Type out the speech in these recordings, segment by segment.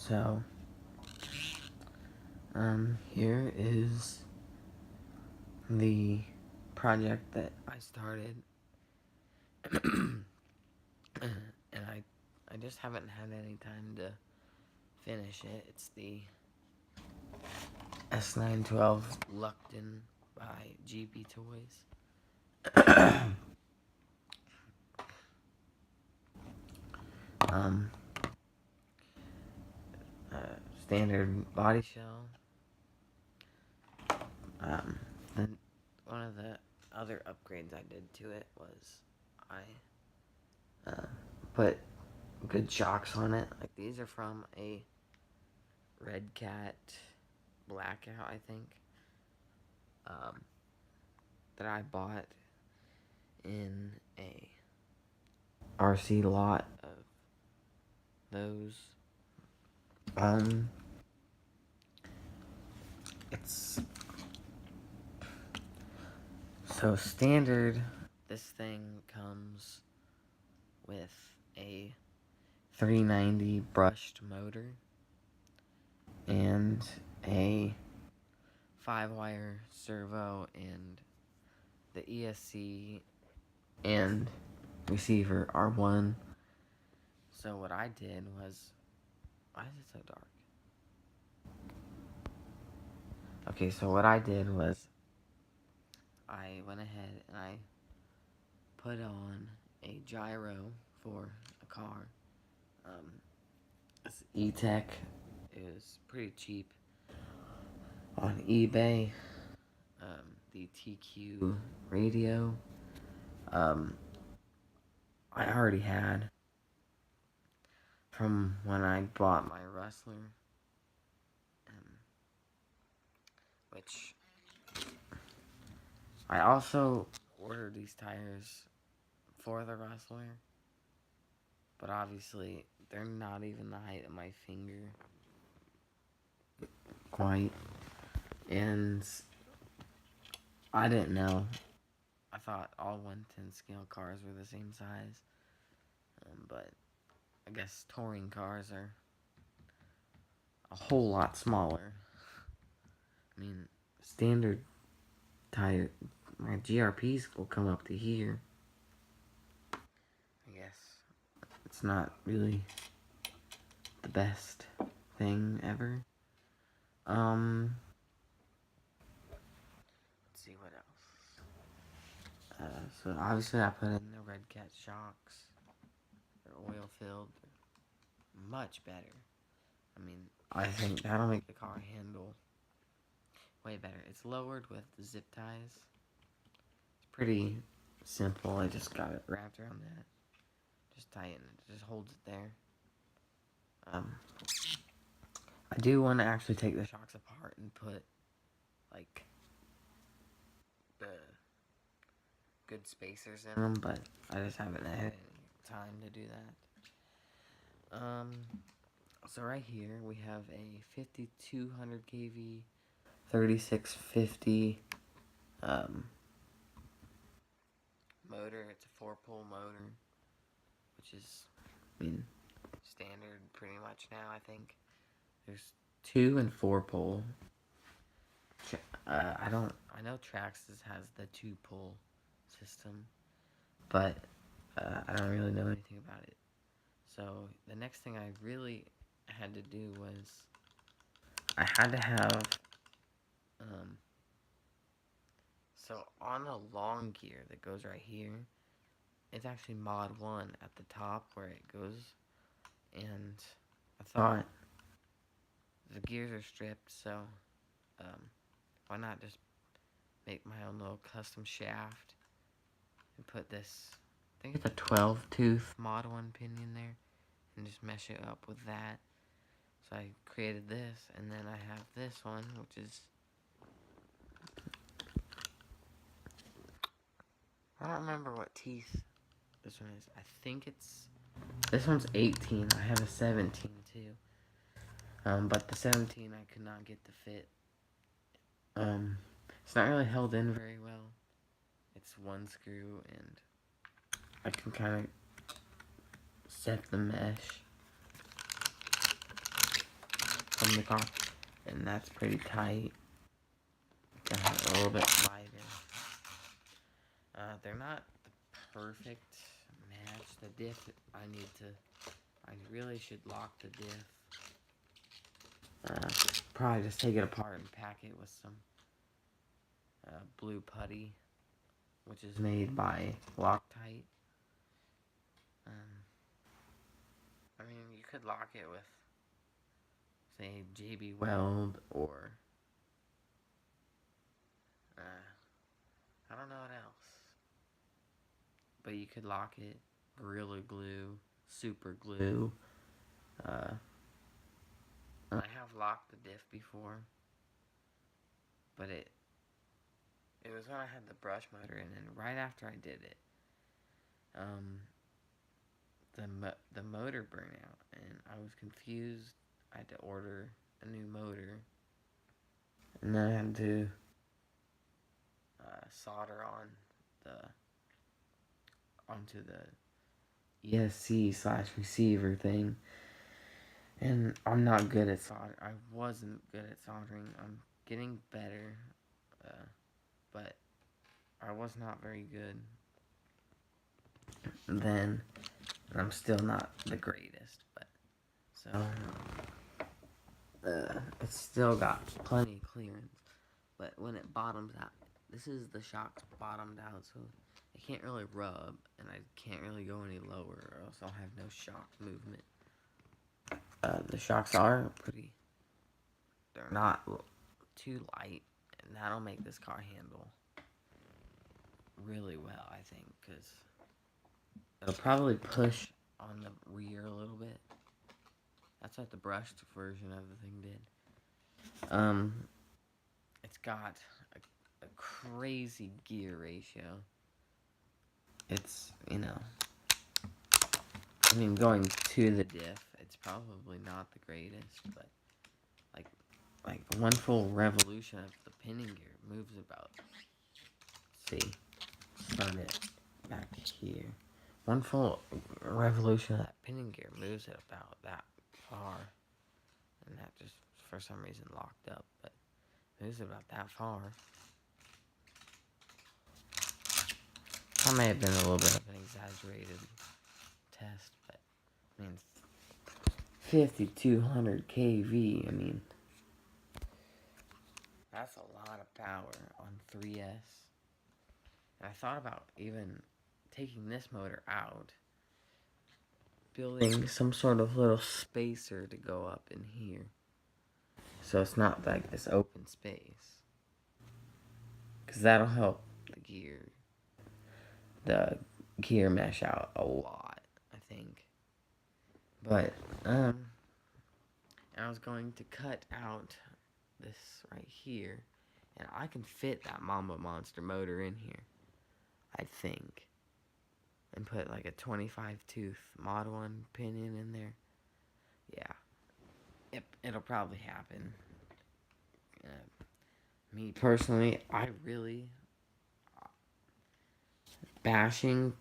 So, here is the project that I started, and I just haven't had any time to finish it. It's the S912 Luckton by GB Toys. um, Standard body shell. And one of the other upgrades I did to it was I put good shocks on it. Like, these are from a Red Cat Blackout, I think, that I bought in a RC lot of those. It's so standard. This thing comes with a 390 brushed motor and a 5-wire servo and the ESC and receiver are one. So what I did was, why is it so dark? Okay, so what I did was I went ahead and I put on a gyro for a car. This E-Tech is pretty cheap on eBay. The TQ radio. I already had from when I bought my Rustler, which I also ordered these tires for the Rustler, but obviously they're not even the height of my finger quite, and I didn't know. I thought all 110 scale cars were the same size, but I guess touring cars are a whole lot smaller. I mean, standard tire, my GRPs will come up to here. I guess it's not really the best thing ever. Let's see what else. So obviously I put in the Red Cat shocks. They're oil filled. They're much better. I mean, I think that'll make the car handle way better. It's lowered with the zip ties. It's pretty simple. I just got it wrapped around that. Just tighten it. Just holds it there. I do want to actually take the shocks apart and put, like, the good spacers in them, but I just haven't had any time to do that. So right here we have a 5200 kV 3650 motor. It's a 4-pole motor, which is, I mean, standard pretty much now. I think there's 2 and 4-pole. I know Traxxas has the 2-pole system, but I don't really know anything about it. So the next thing I really had to do was I had to have so on the long gear that goes right here, it's actually mod 1 at the top where it goes, and I thought the gears are stripped, so why not just make my own little custom shaft and put this, I think it's a 12 tooth mod 1 pinion there, and just mesh it up with that. So I created this, and then I have this one, which is, I don't remember what teeth this one is. I think this one's 18. I have a 17 too. But the 17 I could not get to fit. It's not really held in very well. It's one screw, and I can kind of set the mesh. from the car, and that's pretty tight. A little bit lighter. They're not the perfect match. The diff, I really should lock the diff. Probably just take it apart and pack it with some blue putty, which is made by Loctite. I mean, you could lock it with, say, JB Weld, or I don't know what else. But you could lock it Gorilla Glue, Super Glue. I have locked the diff before, but it was when I had the brush motor in, and right after I did it, the motor burned out, and I was confused. I had to order a new motor, and then I had to solder onto the ESC/receiver thing. And I'm not good at soldering. I wasn't good at soldering. I'm getting better, but I was not very good then. And I'm still not the greatest, but so it's still got plenty of clearance. But when it bottoms out, this is the shock's bottomed out, so it can't really rub, and I can't really go any lower, or else I'll have no shock movement. The shocks are pretty. They're not too light, and that'll make this car handle really well, I think, because it'll probably push on the rear a little bit. That's what the brushed version of the thing did. It's got a crazy gear ratio. It's, I mean, going to the diff, it's probably not the greatest, but like one full revolution of the pinning gear moves about, let's see, start it back here. One full revolution of that pinning gear moves it about that far, and that just for some reason locked up, but moves it about that far. That may have been a little bit of an exaggerated test, but I mean, 5200 kV, I mean, that's a lot of power on 3S. And I thought about even taking this motor out, building some sort of little spacer to go up in here, so it's not like this open space, because that'll help the gear mesh out a lot, I think. But and I was going to cut out this right here, and I can fit that Mamba Monster motor in here, I think, and put like a 25 tooth Mod 1 pinion in there. Yeah, it'll probably happen. Me personally, I really bashing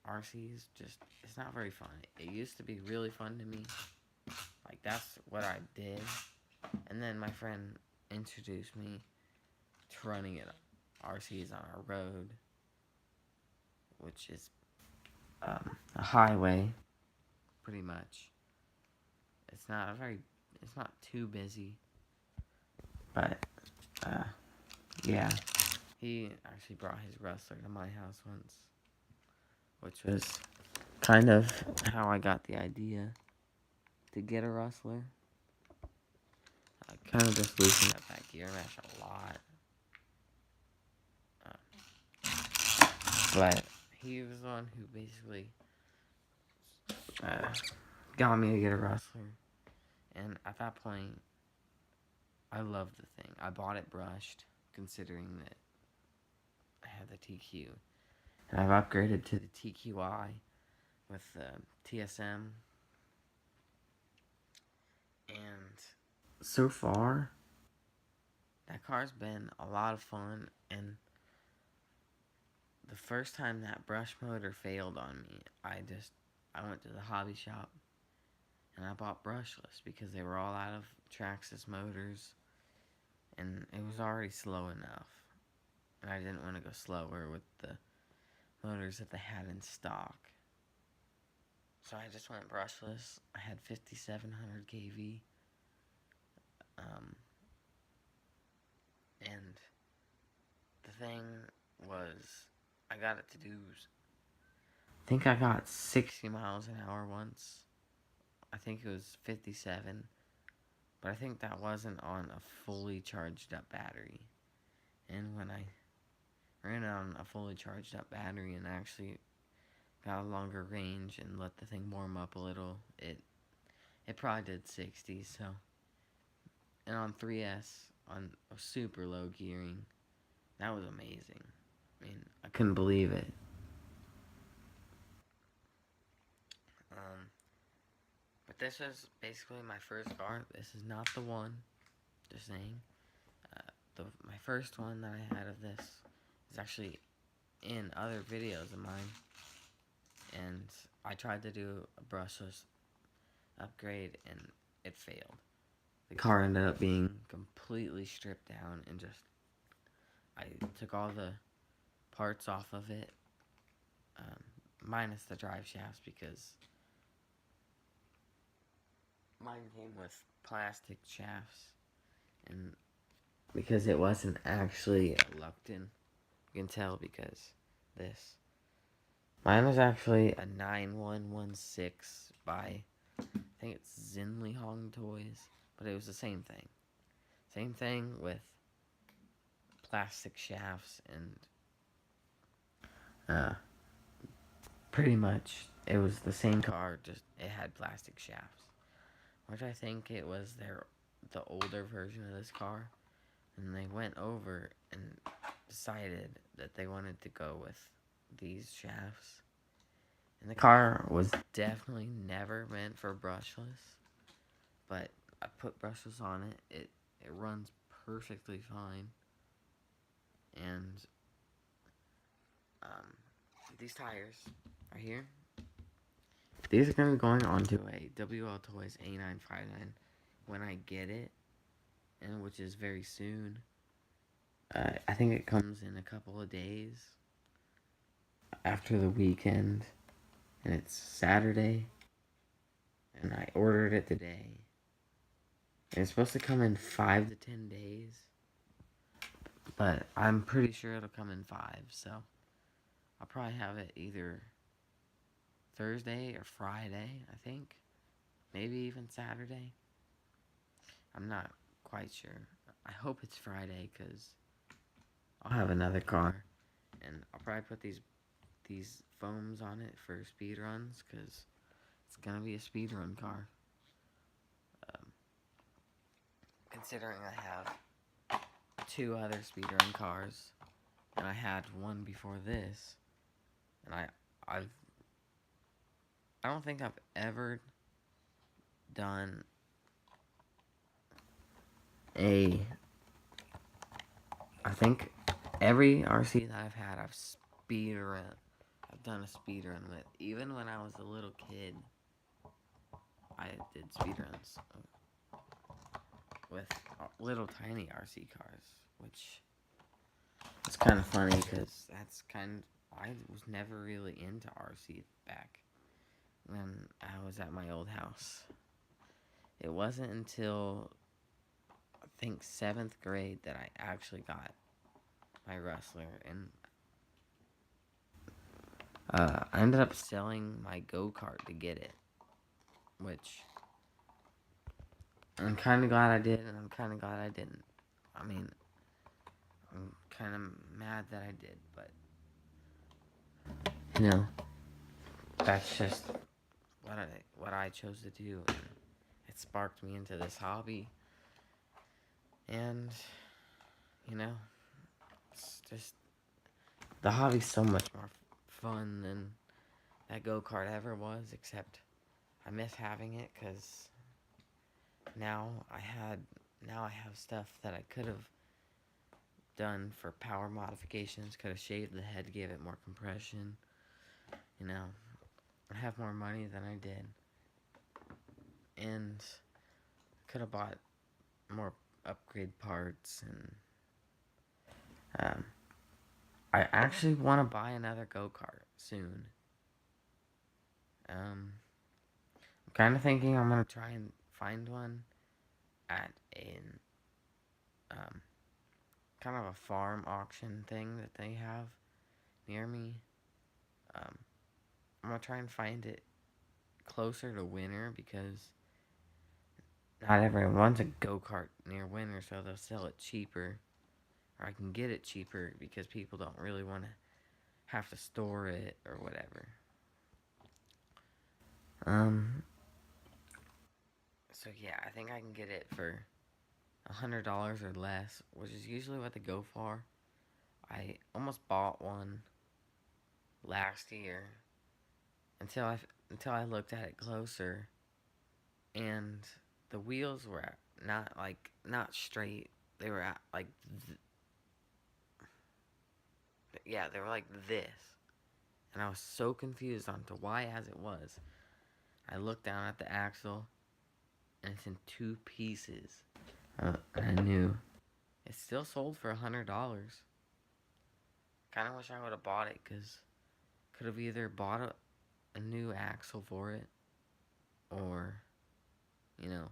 RCs, just, it's not very fun. It used to be really fun to me. Like, that's what I did. And then my friend introduced me to running it RCs on our road, which is a highway, pretty much. It's not too busy, but yeah. He actually brought his Rustler to my house once, which was kind of how I got the idea to get a Rustler. I kind of just loosened up that gear mesh a lot. But he was the one who basically got me to get a Rustler. And at that point, I loved the thing. I bought it brushed, considering that I had the TQ. And I've upgraded to the TQI with the TSM. And so far, that car's been a lot of fun. And the first time that brush motor failed on me, I went to the hobby shop, and I bought brushless because they were all out of Traxxas motors, and it was already slow enough, and I didn't want to go slower with the motors that they had in stock. So I just went brushless. I had 5700 kV, and the thing was, I got it to do, I think I got 60 miles an hour once. I think it was 57, but I think that wasn't on a fully charged up battery. And when I ran it on a fully charged up battery and actually got a longer range and let the thing warm up a little, it probably did 60. So, and on 3S on a super low gearing, that was amazing. I mean, I couldn't believe it. But this was basically my first car. This is not the one. Just saying. My first one that I had of this is actually in other videos of mine, and I tried to do a brushless upgrade and it failed. The car ended up being completely stripped down, and just I took all the parts off of it, minus the drive shafts, because mine came with plastic shafts, and because it wasn't actually a Lupton, you can tell because this. Mine was actually a 9116 by, I think it's Zinli Hong Toys, but it was the same thing. Same thing with plastic shafts, and pretty much it was the same car, just it had plastic shafts, which I think it was the older version of this car, and they went over and decided that they wanted to go with these shafts. And the car was definitely never meant for brushless, but I put brushless on it. It runs perfectly fine. And these tires right here, these are going to be going onto a WL Toys A959 when I get it, and which is very soon. I think it comes in a couple of days after the weekend, and it's Saturday, and I ordered it today. And it's supposed to come in 5 to 10 days, but I'm pretty sure it'll come in 5, so I'll probably have it either Thursday or Friday, I think. Maybe even Saturday. I'm not quite sure. I hope it's Friday, because I'll have another car, and I'll probably put these foams on it for speed runs, because it's gonna be a speed run car. Considering I have 2 other speedrun cars, and I had one before this, and I don't think I've ever done I think every RC that I've had, I've done a speed run with. Even when I was a little kid, I did speed runs with little tiny RC cars, which is kind of funny, because I was never really into RC back when I was at my old house. It wasn't until, I think, 7th grade that I actually got my Rustler, and I ended up selling my go-kart to get it, which I'm kind of glad I did, and I'm kind of glad I didn't. I mean, I'm kind of mad that I did, but, you know, that's just what I chose to do, and it sparked me into this hobby, and, you know, it's just, the hobby's so much more fun than that go-kart ever was, except I miss having it, because now I have stuff that I could have done for power modifications, could have shaved the head, gave it more compression, you know, I have more money than I did, and could have bought more upgrade parts, and um, I actually want to buy another go-kart soon. I'm kind of thinking I'm gonna try and find one at an um, kind of a farm auction thing that they have near me. Um, I'm gonna try and find it closer to winter because not everyone wants a go kart near winter, so they'll sell it cheaper, or I can get it cheaper because people don't really want to have to store it or whatever. Um, so yeah, I think I can get it for $100 or less, which is usually what they go for. I almost bought one last year until I looked at it closer, and the wheels were not straight. They were like yeah, they were like this, and I was so confused on to why as it was. I looked down at the axle, and it's in two pieces. And I knew it still sold for $100. Kind of wish I would have bought it because could have either bought a new axle for it, or you know,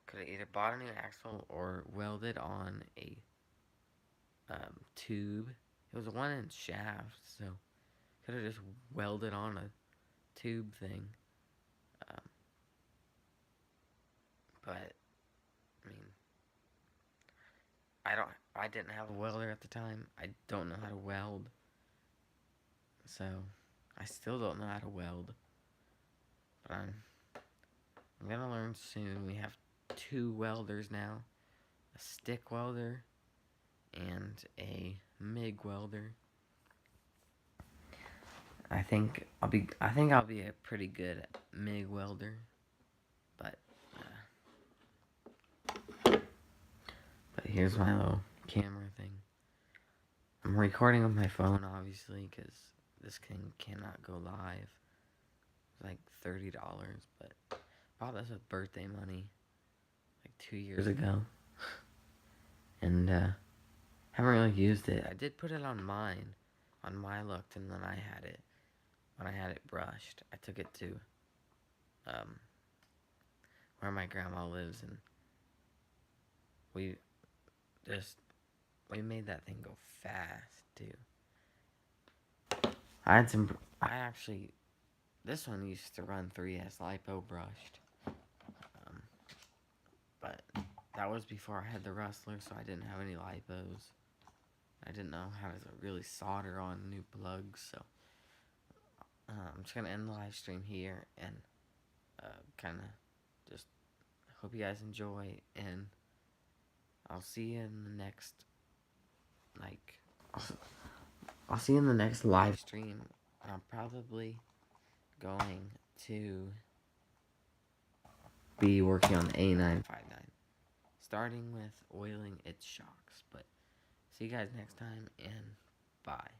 could have either bought a new axle or welded on a tube. It was a 1-inch shaft, so could have just welded on a tube thing. Um, but I mean, I didn't have a welder at the time. I don't know how to weld, so I still don't know how to weld. But I'm gonna learn soon. We have two welders now, a stick welder and a MIG welder. I think I'll be a pretty good MIG welder, but but here's my little camera thing. I'm recording with my phone, obviously, because this thing cannot go live. It's like $30, but I bought this with birthday money like 2 years ago, and haven't really used it. I did put it on mine, on my looked, and then I had it when I had it brushed. I took it to um, where my grandma lives, and we just we made that thing go fast too. I actually, this one used to run 3S lipo brushed, but that was before I had the Rustler, so I didn't have any lipos. I didn't know how to really solder on new plugs, so I'm just gonna end the live stream here and kind of just hope you guys enjoy, and I'll see you in the next like I'll see you in the next live stream. I'm probably going to be working on the A959, starting with oiling its shocks. But see you guys next time, and bye.